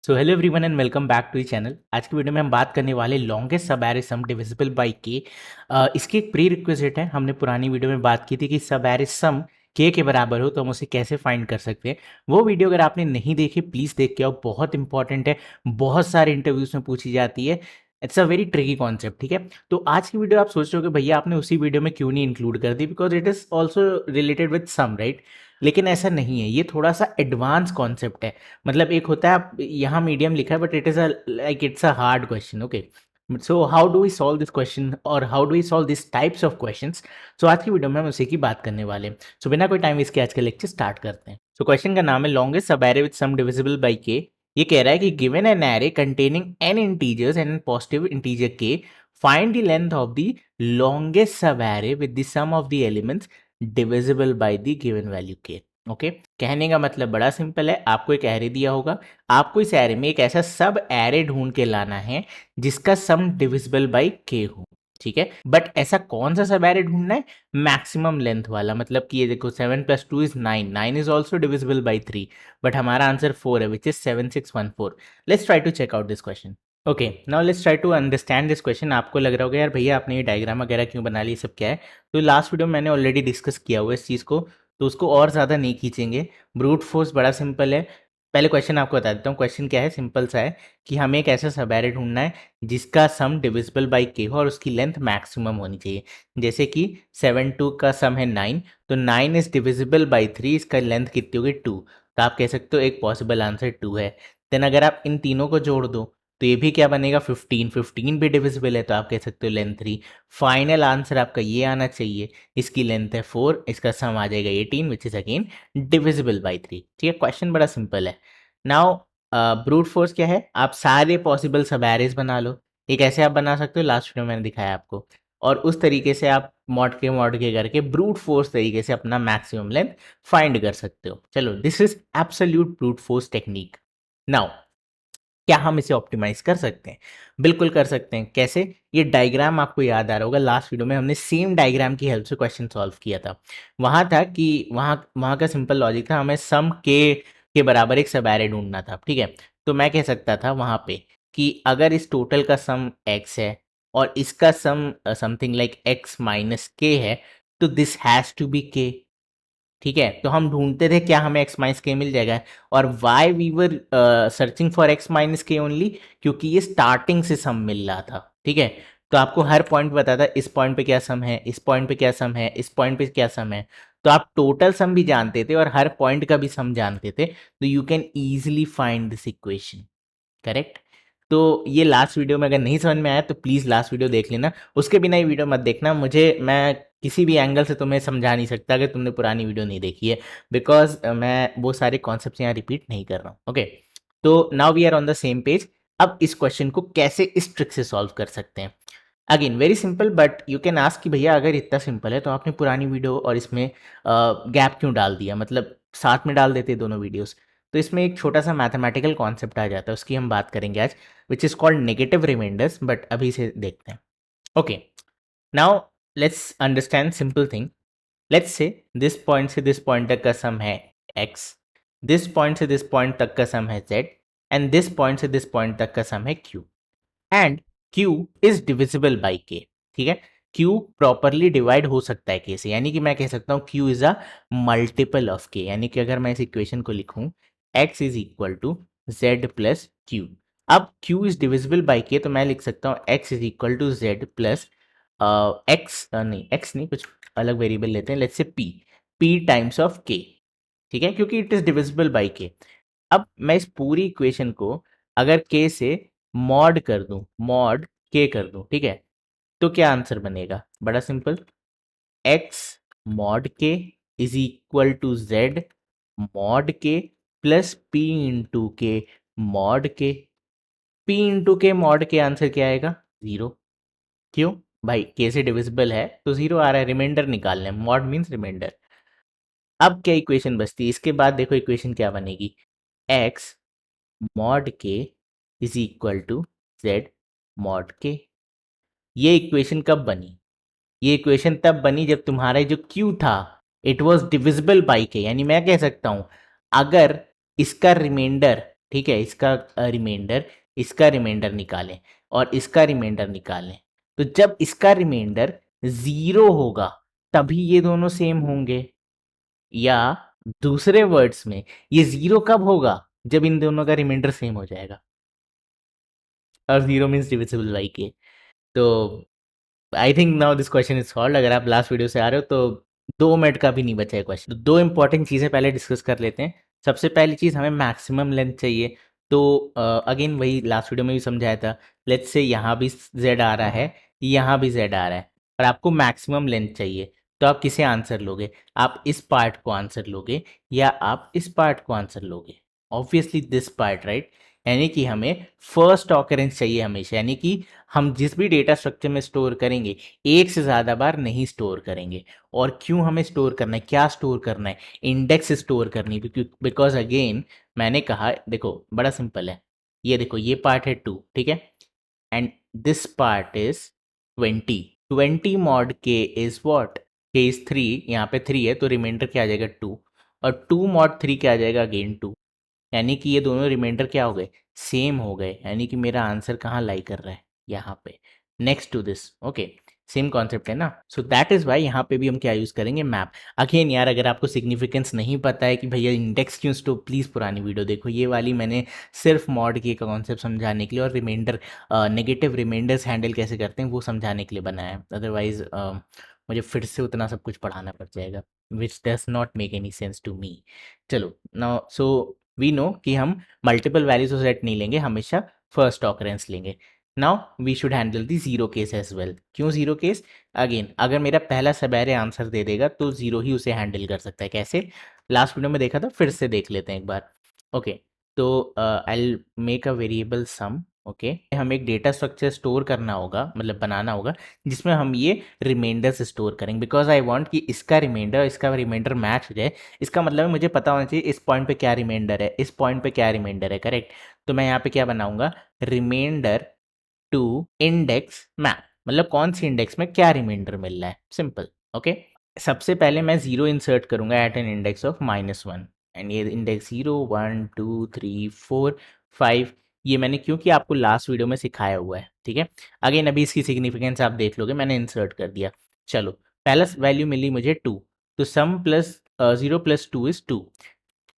So hello everyone and welcome back to the channel. आज की video में हम बात करने वाले longest sub array some divisible by के। इसकी एक प्री रिक्विजिट है। हमने पुरानी वीडियो में बात की थी कि सब एरे सम के बराबर हो तो हम उसे कैसे फाइंड कर सकते हैं। वो वीडियो अगर आपने नहीं देखी प्लीज़ देख के आओ, बहुत इंपॉर्टेंट है, बहुत सारे इंटरव्यूज में पूछी जाती है। It's a very tricky concept. ठीक है, तो आज की वीडियो आप सोच रहे हो कि भैया आपने उसी वीडियो में क्यों नहीं इंक्लूड कर दी, because it is also related with sum, right. लेकिन ऐसा नहीं है, ये थोड़ा सा एडवांस कॉन्सेप्ट है। मतलब एक होता है, आप यहाँ मीडियम लिखा है but it is a like it's a hard question. Okay, so how do we solve this question और how do we solve this types of questions. So आज की वीडियो में हम उसी की बात करने वाले हैं। सो बिना कोई टाइम वेस्ट के आज का लेक्चर स्टार्ट करते हैं। सो क्वेश्चन का नाम है longest sub array with sum divisible by K. ये कह रहा है कि given an array containing N integers and an positive integer K, find the length of the longest sub array with the sum of the elements divisible by the given value K. Okay, कहने का मतलब बड़ा simple है। आपको एक array दिया होगा, आपको इस एरे में एक ऐसा सब एरे ढूंढ के लाना है जिसका सम डिविजिबल बाय के हो। ठीक है, बट ऐसा कौन सा सब एरे ढूंढना है? मैक्सिमम लेंथ वाला। मतलब कि ये देखो 7 + 2 is 9, 9 is also divisible by 3, but हमारा आंसर 4 है which is 7614। Let's try to check out this question. Okay, now let's try to understand this question. आपको लग रहा होगा यार भैया आपने ये डायग्राम वगैरह क्यों बना ली, ये सब क्या है? तो लास्ट वीडियो में मैंने ऑलरेडी डिस्कस किया हुआ इस चीज़ को, तो उसको और ज़्यादा नहीं खींचेंगे। ब्रूट फोर्स बड़ा सिंपल है। पहले क्वेश्चन आपको बता देता हूँ। क्वेश्चन क्या है, सिंपल सा है कि हमें एक ऐसा सब एरे ढूंढना है जिसका सम डिविजिबल बाय के हो और उसकी लेंथ मैक्सिमम होनी चाहिए। जैसे कि 7 2 का सम है 9, तो 9 इज डिविजिबल बाय 3, इसका लेंथ कितनी होगी 2। तो आप कह सकते हो एक पॉसिबल आंसर 2 है। देन अगर आप इन तीनों को जोड़ दो तो ये भी क्या बनेगा 15, 15 भी डिविजिबल है, तो आप कह सकते हो लेंथ 3। फाइनल आंसर आपका ये आना चाहिए, इसकी लेंथ है 4, इसका सम आ जाएगा 18 which is again divisible by 3। ठीक है, क्वेश्चन बड़ा सिंपल है। नाउ ब्रूट फोर्स क्या है, आप सारे पॉसिबल सब एरेज बना लो। एक ऐसे आप बना सकते हो, लास्ट वीडियो मैंने दिखाया आपको, और उस तरीके से आप मॉड के करके ब्रूट फोर्स तरीके से अपना मैक्सिमम लेंथ फाइंड कर सकते हो। चलो, this is absolute brute force technique. Now क्या हम इसे ऑप्टिमाइज कर सकते हैं? बिल्कुल कर सकते हैं। कैसे? ये डायग्राम आपको याद आ रहा होगा, लास्ट वीडियो में हमने सेम डायग्राम की हेल्प से क्वेश्चन सॉल्व किया था। वहां था कि वहां वहां का सिंपल लॉजिक था, हमें सम के बराबर एक सब एरे ढूंढना था। ठीक है, तो मैं कह सकता था वहां पे कि अगर इस टोटल का सम x है और इसका sum something like x minus k है, तो दिस हैज टू बी के। ठीक है, तो हम ढूंढते थे क्या हमें x माइनस के मिल जाएगा। और why we were searching for x minus k only, क्योंकि ये स्टार्टिंग से सम मिल रहा था। ठीक है, तो आपको हर पॉइंट बताता इस पॉइंट पे क्या सम है, इस पॉइंट पे क्या सम है, इस पॉइंट पे क्या सम है। तो आप टोटल सम भी जानते थे और हर पॉइंट का भी सम जानते थे, तो you can easily find this equation. Correct. तो ये लास्ट वीडियो में अगर नहीं समझ में आया तो प्लीज़ लास्ट वीडियो देख लेना, उसके बिना ये वीडियो मत देखना। मैं किसी भी एंगल से तुम्हें समझा नहीं सकता अगर तुमने पुरानी वीडियो नहीं देखी है, बिकॉज मैं वो सारे कॉन्सेप्ट यहाँ रिपीट नहीं कर रहा हूँ। ओके, तो now we are on the same page. अब इस क्वेश्चन को कैसे इस ट्रिक से सॉल्व कर सकते हैं? Again very simple, but you can ask कि भैया अगर इतना सिंपल है तो आपने पुरानी वीडियो और इसमें गैप क्यों डाल दिया, मतलब साथ में डाल देते दोनों वीडियोस। तो इसमें एक छोटा सा मैथमेटिकल कॉन्सेप्ट आ जाता है, उसकी हम बात करेंगे आज, which is called negative reminders, but अभी इसे देखते हैं। Okay, now let's understand simple thing. Let's say this point से दिस पॉइंट तक का सम है x, दिस पॉइंट से दिस पॉइंट तक का सम है z, एंड दिस पॉइंट से दिस पॉइंट तक का सम है q, and Q is divisible by K। ठीक है, Q प्रॉपरली डिवाइड हो सकता है K से, यानी कि मैं कह सकता हूँ Q is a multiple of K। यानी कि अगर मैं इस इक्वेशन को लिखूं x is equal to z plus Q, अब Q is divisible by K, तो मैं लिख सकता हूँ x is equal to z plus x नहीं, कुछ अलग वेरिएबल लेते हैं, let's say p times of K। ठीक है, क्योंकि it is divisible by K। अब मैं इस पूरी इक्वेशन को अगर K से मॉड कर दूं, मॉड K कर दूं, ठीक है, तो क्या आंसर बनेगा? बड़ा simple, x mod K is equal to z mod K plus p into k mod K। p into k mod k answer क्या आएगा? 0। क्यों भाई? K से डिविजिबल है तो 0 आ रहा है, रिमाइंडर निकालना है, मॉड मीन्स रिमाइंडर। अब क्या इक्वेशन बचती है? इसके बाद देखो इक्वेशन क्या बनेगी, x mod k is equal to z mod k. ये इक्वेशन कब बनी? ये इक्वेशन तब बनी जब तुम्हारा जो Q था इट वॉज डिविजिबल बाई के। यानी मैं कह सकता हूं अगर इसका रिमाइंडर ठीक है, इसका रिमाइंडर, इसका रिमाइंडर निकालें और इसका रिमाइंडर निकालें, तो जब इसका रिमाइंडर 0 होगा तभी ये दोनों सेम होंगे, या दूसरे वर्ड्स में ये 0 कब होगा, जब इन दोनों का रिमाइंडर सेम हो जाएगा, और 0 मीन्स डिविजिबल बाई के। तो I think now this question is solve. अगर आप लास्ट वीडियो से आ रहे हो तो 2 मिनट का भी नहीं बचा है क्वेश्चन। तो दो इंपॉर्टेंट चीज़ें पहले डिस्कस कर लेते हैं। सबसे पहली चीज़, हमें मैक्सिमम लेंथ चाहिए। तो अगेन वही लास्ट वीडियो में भी समझाया था, लेट्स से यहाँ भी z आ रहा है, यहाँ भी z आ रहा है, और आपको मैक्सिमम लेंथ चाहिए, तो आप किसे आंसर लोगे? आप इस पार्ट को आंसर लोगे या आप इस पार्ट को आंसर लोगे? Obviously this part, right. यानी कि हमें फर्स्ट ऑकरेंस चाहिए हमेशा, यानी कि हम जिस भी डेटा स्ट्रक्चर में स्टोर करेंगे एक से ज़्यादा बार नहीं स्टोर करेंगे। और क्यों हमें स्टोर करना है, क्या स्टोर करना है? इंडेक्स स्टोर करनी है, बिकॉज अगेन मैंने कहा, देखो बड़ा सिंपल है, ये देखो ये पार्ट है 2, ठीक है, and this part is 20। 20 mod k is what? के इज 3, यहाँ पे 3 है तो रिमाइंडर क्या आ जाएगा 2, और 2 मॉड 3 क्या आ जाएगा? अगेन 2। यानी कि ये दोनों रिमाइंडर क्या हो गए? सेम हो गए, यानी कि मेरा आंसर कहाँ लाई कर रहा है? यहाँ पे, next to this. Okay, same concept है ना। सो दैट इज वाई यहाँ पे भी हम क्या यूज करेंगे? मैप। अगेन यार, अगर आपको सिग्निफिकेंस नहीं पता है कि भैया इंडेक्स क्यों, तो प्लीज़ पुरानी वीडियो देखो, ये वाली मैंने सिर्फ मॉड के का कॉन्सेप्ट समझाने के लिए और रिमाइंडर, नेगेटिव रिमाइंडर्स हैंडल कैसे करते हैं वो समझाने के लिए बनाया है। अदरवाइज मुझे फिर से उतना सब कुछ पढ़ाना पड़ जाएगा, which does not make any sense to me. चलो नाउ, सो वी नो कि हम मल्टीपल वैल्यूज सेट नहीं लेंगे, हमेशा फर्स्ट ऑकरेंस लेंगे। Now we should handle the zero case as well. क्यों जीरो केस? अगेन अगर मेरा पहला सबैरे आंसर दे देगा तो जीरो ही उसे हैंडल कर सकता है। कैसे? लास्ट वीडियो में देखा था, फिर से देख लेते हैं एक बार। ओके, तो I make a variable sum. Okay, हमें एक डेटा स्ट्रक्चर स्टोर करना होगा, मतलब बनाना होगा, जिसमें हम ये रिमाइंडर्स स्टोर करेंगे, बिकॉज आई वांट कि इसका रिमाइंडर मैच हो जाए। इसका मतलब है मुझे पता होना चाहिए इस पॉइंट पे क्या रिमाइंडर है, इस पॉइंट पे क्या रिमाइंडर है, करेक्ट। तो मैं यहाँ पे क्या बनाऊंगा? रिमाइंडर टू इंडेक्स मैप, मतलब कौन सी इंडेक्स में क्या रिमाइंडर मिल रहा है, सिंपल। ओके, सबसे पहले मैं 0 इंसर्ट करूंगा at an index of -1, and ये इंडेक्स 0 1 2 3 4 5, ये मैंने क्योंकि आपको लास्ट वीडियो में सिखाया हुआ है, ठीक है। अगेन अभी इसकी सिग्निफिकेंस आप देख लोगे, मैंने इंसर्ट कर दिया। चलो, पहला वैल्यू मिली मुझे 2, तो सम प्लस 0 प्लस 2 इज 2।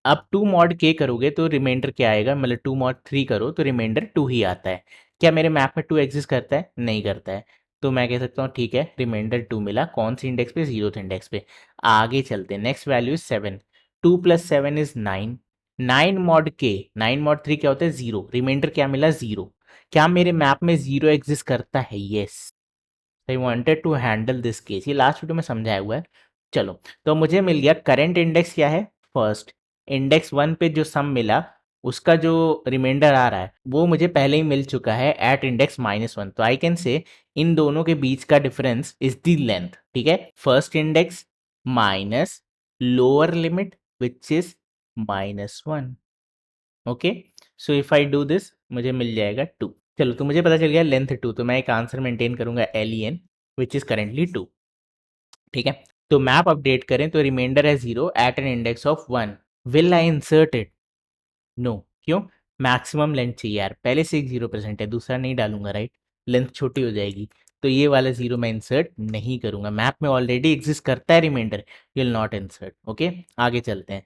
अब 2 मॉड के करोगे तो रिमाइंडर क्या आएगा? मतलब 2 मॉड 3 करो तो रिमाइंडर 2 ही आता है। क्या मेरे मैप में 2 एग्जिस्ट करता है? नहीं करता है। तो मैं कह सकता हूँ ठीक है, रिमाइंडर 2 मिला, कौन सी इंडेक्स पे? 0th इंडेक्स पे। आगे चलते हैं, next value is 7, 2 plus 7 is 9, 9 mod के, 9 मॉड 3 क्या होता है? 0, रिमाइंडर क्या मिला? 0। क्या मेरे मैप में 0 एग्जिस्ट करता है? Yes. I wanted to handle this case, ये लास्ट वीडियो में समझाया हुआ है। चलो, तो मुझे मिल गया करंट इंडेक्स क्या है? फर्स्ट। इंडेक्स 1 पे जो सम मिला उसका जो रिमाइंडर आ रहा है वो मुझे पहले ही मिल चुका है एट इंडेक्स -1, तो आई कैन से इन दोनों के बीच का डिफरेंस इज द लेंथ, ठीक है। First index minus lower limit which is -1। Okay, so if I do this मुझे मिल जाएगा 2। चलो, तो मुझे पता चल गया लेंथ 2, तो मैं एक आंसर मेंटेन करूंगा LEN विच इज करेंटली 2, ठीक है। तो मैप अपडेट करें तो रिमाइंडर है 0 at an index of 1। Will I insert it? No. क्यों? मैक्सिमम लेंथ चाहिए यार, पहले से एक 0 प्रेजेंट है, दूसरा नहीं डालूंगा, राइट, लेंथ छोटी हो जाएगी। तो ये वाला 0 मैं इंसर्ट नहीं करूंगा, मैप में ऑलरेडी एग्जिस्ट करता है reminder, will not insert. Okay, आगे चलते हैं।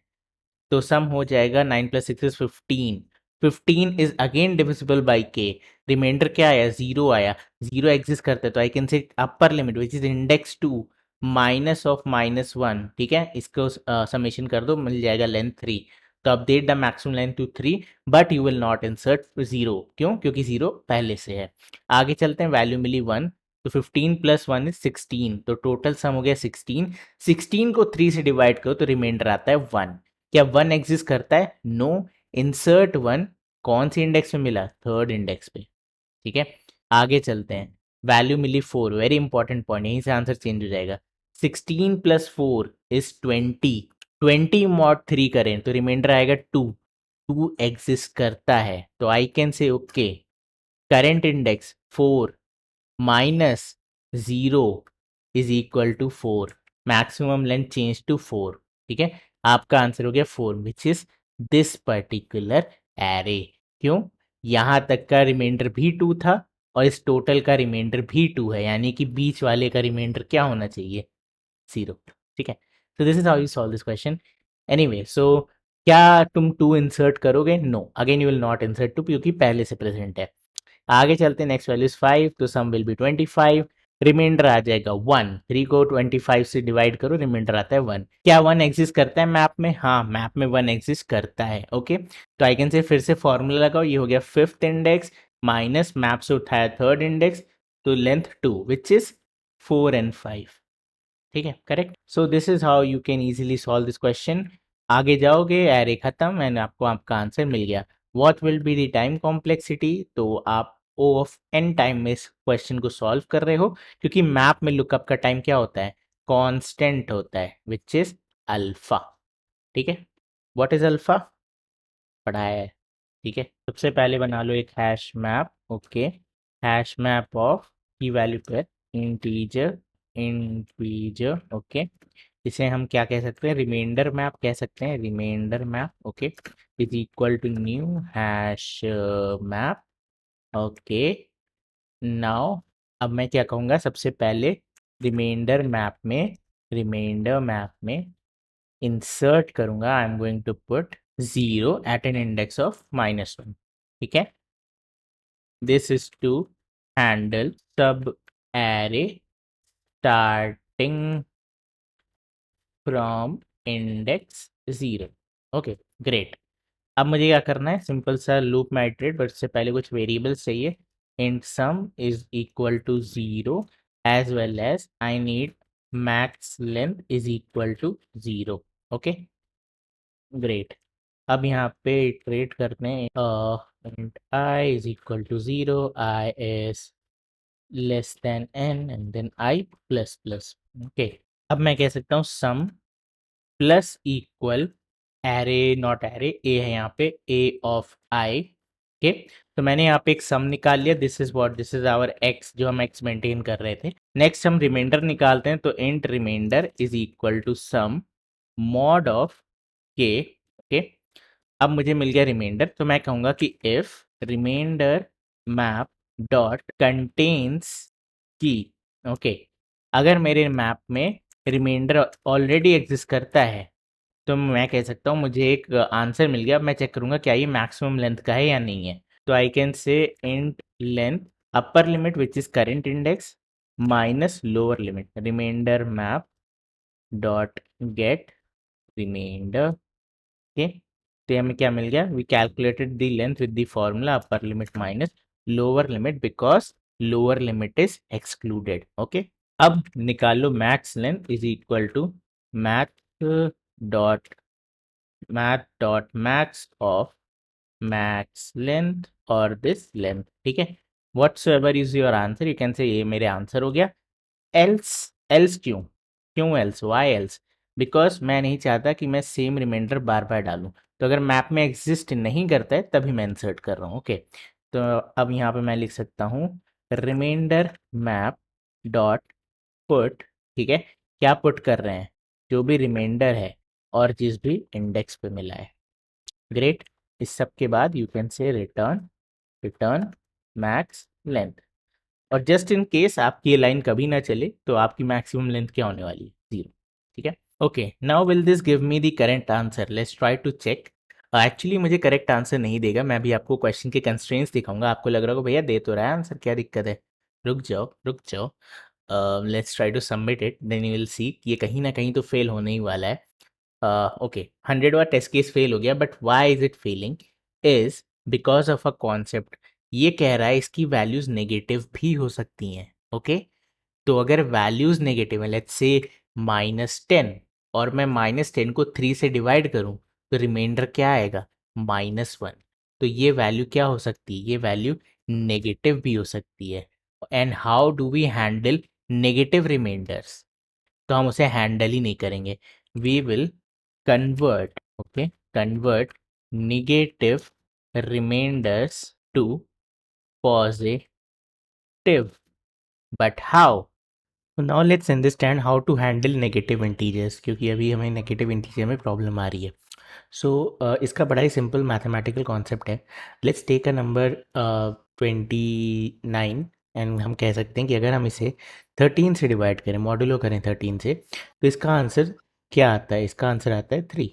तो सम हो जाएगा 9 plus 6 is 15, 15 is again divisible by k. Reminder क्या आया? 0 आया, 0 एग्जिस्ट करता है तो आई कैन से अपर limit which is index 2 minus of -1, ठीक है। इसको समेशन कर दो, मिल जाएगा लेंथ 3। तो update the maximum length to 3, but you will not insert 0। क्यों? क्योंकि 0 पहले से है। आगे चलते हैं, वैल्यू मिली 1, तो 15 प्लस 1 इज 16, तो टोटल सम हो गया 16। 16 को 3 से डिवाइड करो तो रिमाइंडर आता है 1। क्या 1 एग्जिस्ट करता है? नो। इंसर्ट 1, कौन सी इंडेक्स में मिला? थर्ड इंडेक्स पे, ठीक है। आगे चलते हैं, वैल्यू मिली 4, वेरी इंपॉर्टेंट पॉइंट, यहीं से आंसर चेंज हो जाएगा। 16 प्लस 4 इज 20, 20 मॉड 3 करें तो रिमाइंडर आएगा 2, 2 एग्जिस्ट करता है, तो I can say okay, current index 4 minus 0 is equal to 4, maximum length change to 4, ठीक है। आपका आंसर हो गया 4 which is this particular array. क्यों? यहाँ तक का रिमाइंडर भी 2 था और इस टोटल का रिमाइंडर भी 2 है, यानी कि बीच वाले का रिमाइंडर क्या होना चाहिए? 0। ठीक है, तो this is how you solve this question. Anyway, so क्या तुम 2 इंसर्ट करोगे? No, again you will not insert 2 क्योंकि पहले से प्रेजेंट है। आगे चलते हैं, नेक्स्ट वैल्यू इज 5, तो सम विल बी 25, रिमाइंडर आ जाएगा 1। 3 को 25 से डिवाइड करो, रिमाइंडर आता है 1। क्या 1 एग्जिस्ट करता है मैप में? हाँ, मैप में 1 एग्जिस्ट करता है। ओके, तो आई कैन से फिर से फॉर्मूला लगाओ, ये हो गया फिफ्थ इंडेक्स माइनस मैप से उठाया थर्ड इंडेक्स, तो लेंथ 2 विच इज 4 and 5। ठीक है, correct. So this is how you can easily solve this question. आगे जाओगे, एरे खत्म एंड आपको आपका आंसर मिल गया। What will be the time complexity? तो आप ओ ऑफ एन टाइम में इस क्वेश्चन को सॉल्व कर रहे हो, क्योंकि मैप में लुकअप का टाइम क्या होता है? कांस्टेंट होता है, विच इज अल्फा। ठीक है, व्हाट इज अल्फा? पढ़ाया है। ठीक है, सबसे पहले बना लो एक hash map. Okay, hash map of की वैल्यू पर इंटीजर, इंटीजर। ओके, इसे हम क्या कह सकते हैं? रिमाइंडर मैप कह सकते हैं, reminder map. Okay, is equal to new hash map. Okay, now अब मैं क्या कहूँगा? सबसे पहले रिमाइंडर मैप में, रिमाइंडर मैप में इंसर्ट करूंगा, I am going to put 0 at an index of -1। ठीक है, this is to handle sub array starting from index 0। Okay, great. अब मुझे क्या करना है? सिंपल सा लूप में आइटरेट, बट उससे पहले कुछ वेरिएबल्स चाहिए। int sum is equal to 0 as well as I need max length is equal to 0। Okay, great. अब यहाँ पे इटरेट करते हैं, int I is equal to 0, I is less than n and then I plus plus. Okay, अब मैं कह सकता हूँ sum plus equal array, not array, A है यहाँ पे, ए ऑफ आई। ओके, तो मैंने यहाँ पे एक सम निकाल लिया, this is what, this is our x जो हम एक्स मेंटेन कर रहे थे। नेक्स्ट हम रिमाइंडर निकालते हैं, तो int reminder is equal to sum mod of k. Okay, अब मुझे मिल गया रिमाइंडर, तो मैं कहूँगा कि if reminder map dot contains key. Okay, अगर मेरे मैप में रिमाइंडर ऑलरेडी एग्जिस्ट करता है, तो मैं कह सकता हूँ मुझे एक आंसर मिल गया। अब मैं चेक करूँगा क्या ये मैक्सिमम लेंथ का है या नहीं है। तो I can say int length upper limit which is current index minus lower limit, reminder map dot get reminder. Okay, तो हमें क्या मिल गया? We calculated the length with the formula upper limit minus lower limit because lower limit is excluded. Okay, अब निकाल लो max length is equal to math dot math dot max of max length और this length. ठीक है, whatsoever is your answer, you can say ये मेरे answer हो गया। एल्स, एल्स क्यों? क्यों एल्स? Y else? बिकॉज मैं नहीं चाहता कि मैं सेम रिमाइंडर बार बार डालूं, तो अगर मैप में एग्जिस्ट नहीं करता है तभी मैं इंसर्ट कर रहा हूँ। ओके, तो अब यहाँ पे मैं लिख सकता हूँ रिमाइंडर मैप डॉट पुट। ठीक है, क्या पुट कर रहे हैं? जो भी रिमाइंडर है और जिस भी इंडेक्स पे मिला है। ग्रेट, इस सब के बाद you can say return, return max length. और जस्ट इन केस आपकी ये लाइन कभी ना चले, तो आपकी मैक्सिमम लेंथ क्या होने वाली है? 0। ठीक है, okay, now will this give me the correct answer? Let's try to check. Actually मुझे करेक्ट आंसर नहीं देगा, मैं भी आपको क्वेश्चन के कंस्ट्रेंट्स दिखाऊंगा। आपको लग रहा होगा भैया दे तो रहा है आंसर, क्या दिक्कत है? रुक जाओ, रुक जाओ, let's try to submit it, then you will see कि ये कहीं ना कहीं तो फेल होने ही वाला है। ओके, 100 बार टेस्ट केस फेल हो गया, but why is it failing? Is because of a concept. ये कह रहा है इसकी वैल्यूज नेगेटिव भी हो सकती हैं। ओके, तो अगर वैल्यूज नेगेटिव है, लेट्स से -10, और मैं -10 को 3 से डिवाइड करूं, तो रिमाइंडर क्या आएगा? -1। तो ये वैल्यू क्या हो सकती है? ये वैल्यू नेगेटिव भी हो सकती है। And how do we handle negative remainders? तो हम उसे हैंडल ही नहीं करेंगे, we will convert. Okay, convert negative remainders to positive. But how? Now let's understand how to handle negative integers, क्योंकि अभी हमें नेगेटिव इंटीजर में प्रॉब्लम आ रही है। इसका बड़ा ही सिंपल मैथमेटिकल कॉन्सेप्ट है। Let's take a number 29 and हम कह सकते हैं कि अगर हम इसे 13 से डिवाइड करें, मॉड्यूलो करें 13 से, तो इसका आंसर क्या आता है? इसका आंसर आता है 3।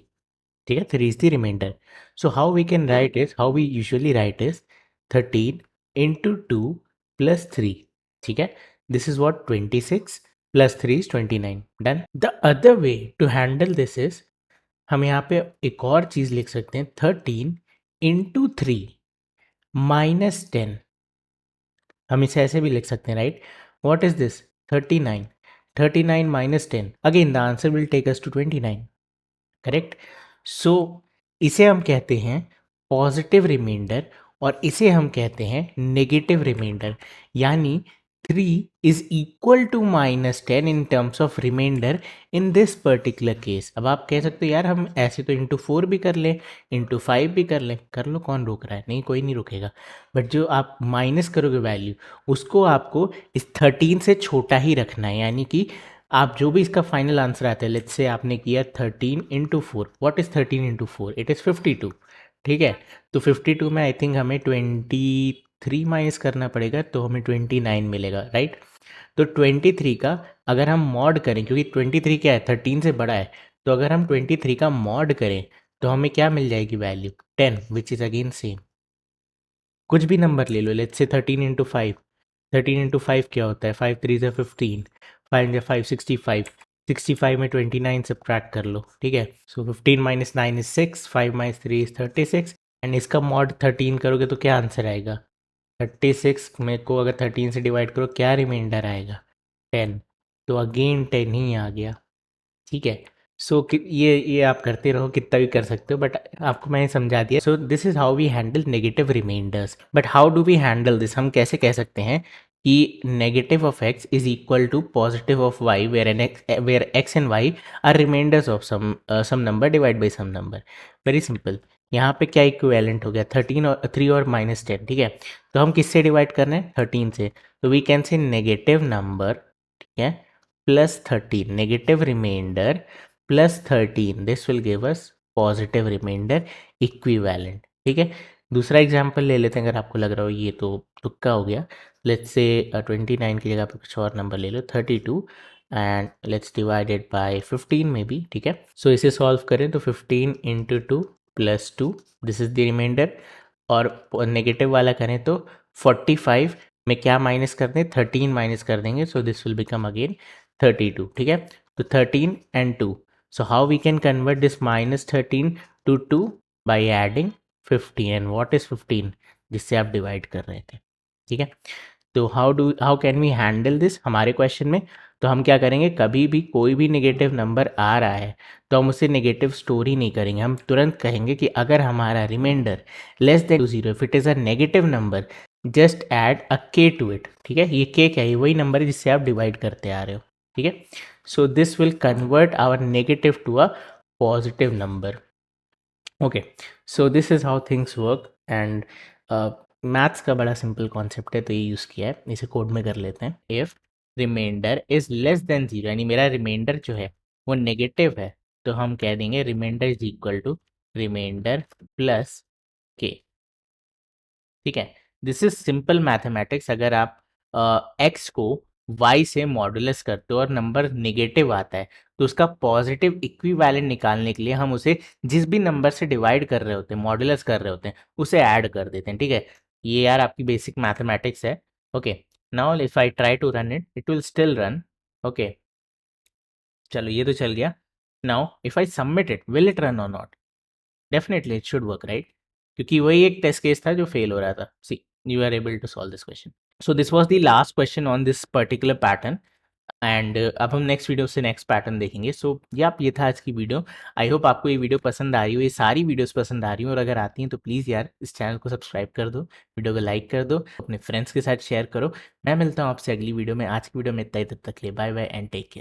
ठीक है, 3 is the remainder. So how we can write is, how we usually write is 13 into 2 plus 3। ठीक है, this is what 26 plus 3 is 29। डन। The other way to handle this is, हम यहाँ पे एक और चीज लिख सकते हैं, 13 इंटू 3 माइनस 10। हम इसे ऐसे भी लिख सकते हैं, right? What is this? 39। 39 minus 10, again the answer will take us to 29। Correct. So इसे हम कहते हैं पॉजिटिव रिमाइंडर और इसे हम कहते हैं नेगेटिव रिमाइंडर। यानी 3 is equal to minus 10 in terms of remainder in this particular case. अब आप कह सकते हो यार हम ऐसे तो इंटू 4 भी कर लें, इंटू 5 भी कर लें। कर लो, कौन रोक रहा है? नहीं, कोई नहीं रोकेगा। बट जो आप माइनस करोगे वैल्यू, उसको आपको इस 13 से छोटा ही रखना है। यानी कि आप जो भी इसका फाइनल आंसर आता है, लेट्स से आपने किया 13 into 4। What is 13 into 4? It is 52। ठीक है, तो 52 में आई थिंक हमें 23 माइनस करना पड़ेगा, तो हमें 29 मिलेगा, राइट? तो 23 का अगर हम मॉड करें, क्योंकि 23 क्या है, 13 से बड़ा है, तो अगर हम 23 का मॉड करें तो हमें क्या मिल जाएगी value? 10, which is again same. कुछ भी नंबर ले लो, लेट्स से 13 इंटू 5। 13 इंटू 5 क्या होता है? 5 3 से 15, 5 या 5 65। 65 में 29 सब्ट्रैक्ट कर लो। ठीक है, सो 15 minus 9 is 6, 5 minus 3 is 36। And इसका मॉड 13 करोगे तो क्या आंसर आएगा? 36 में को अगर 13 से डिवाइड करो, क्या रिमाइंडर आएगा? 10। तो अगेन 10 ही आ गया। ठीक है, ये आप करते रहो, कितना भी कर सकते हो, बट आपको मैंने समझा दिया। So this is how we handle negative reminders. But how do we handle this? हम कैसे कह सकते हैं कि negative of x is equal to positive of y, where x and y are remainders of some number divide by some number. Very simple. यहाँ पे क्या equivalent हो गया? 13 और 3 और माइनस 10। ठीक है, तो हम किससे डिवाइड कर रहे हैं? 13 से। तो we can say negative number, ठीक है, plus 13, negative remainder plus 13, this will give us positive remainder equivalent. ठीक है, दूसरा एग्जांपल ले लेते हैं। अगर आपको लग रहा हो ये तो तुक्का हो गया, लेट्स से 29 की जगह पे कुछ और नंबर ले लो, 32, एंड लेट्स डिवाइडेड बाय 15 में भी। ठीक है, सो इसे सॉल्व करें तो 15 into 2 plus 2, this is the remainder. और नेगेटिव वाला करें तो 45 में क्या माइनस कर दें? 13 माइनस कर देंगे, so this will become again 32। ठीक है, तो 13 and 2। So how we can convert this minus 13 to 2? By adding 15. And what is 15? जिससे आप डिवाइड कर रहे थे। ठीक है, तो how can we handle this हमारे क्वेश्चन में? तो हम क्या करेंगे, कभी भी कोई भी नेगेटिव नंबर आ रहा है तो हम उसे नेगेटिव स्टोरी नहीं करेंगे। हम तुरंत कहेंगे कि अगर हमारा remainder less than 0, if it is a negative number, just add a k to it. ठीक है, ये के क्या है? वही नंबर है जिससे आप डिवाइड करते आ रहे हो। ठीक है, so this will convert our negative to a positive number. Okay, so this is how things work. And maths का बड़ा सिंपल कॉन्सेप्ट है, तो ये यूज़ किया है, इसे कोड में कर लेते हैं। If remainder is less than 0, यानी मेरा रिमाइंडर जो है वो नेगेटिव है, तो हम कह देंगे remainder is equal to remainder plus k. ठीक है, दिस इज सिंपल मैथमेटिक्स। अगर आप एक्स को वाई से मॉडुलस करते हो और नंबर नेगेटिव आता है, तो उसका पॉजिटिव इक्विवेलेंट निकालने के लिए हम उसे जिस भी नंबर से डिवाइड कर रहे होते हैं, मॉडुलस कर रहे होते हैं, उसे ऐड कर देते हैं। ठीक है, ये यार आपकी बेसिक मैथमेटिक्स है। Okay, now if I try to run it, it will still run. Okay, चलो ये तो चल गया। Now if I submit it, will it run और not? Definitely it should work, right? क्योंकि वही एक टेस्ट केस था जो फेल हो रहा था। See, you are able to solve this question. So this was the last question on this particular pattern. And अब हम नेक्स्ट वीडियो से नेक्स्ट पैटर्न देखेंगे। सो ये था आज की वीडियो। आई होप आपको ये वीडियो पसंद आ रही हो, ये सारी वीडियोस पसंद आ रही हो, और अगर आती हैं तो प्लीज़ यार इस चैनल को सब्सक्राइब कर दो, वीडियो को लाइक कर दो, अपने फ्रेंड्स के साथ शेयर करो। मैं मिलता हूँ आपसे अगली वीडियो में। आज की वीडियो में इतना ही, तब तक के लिए bye bye and take care.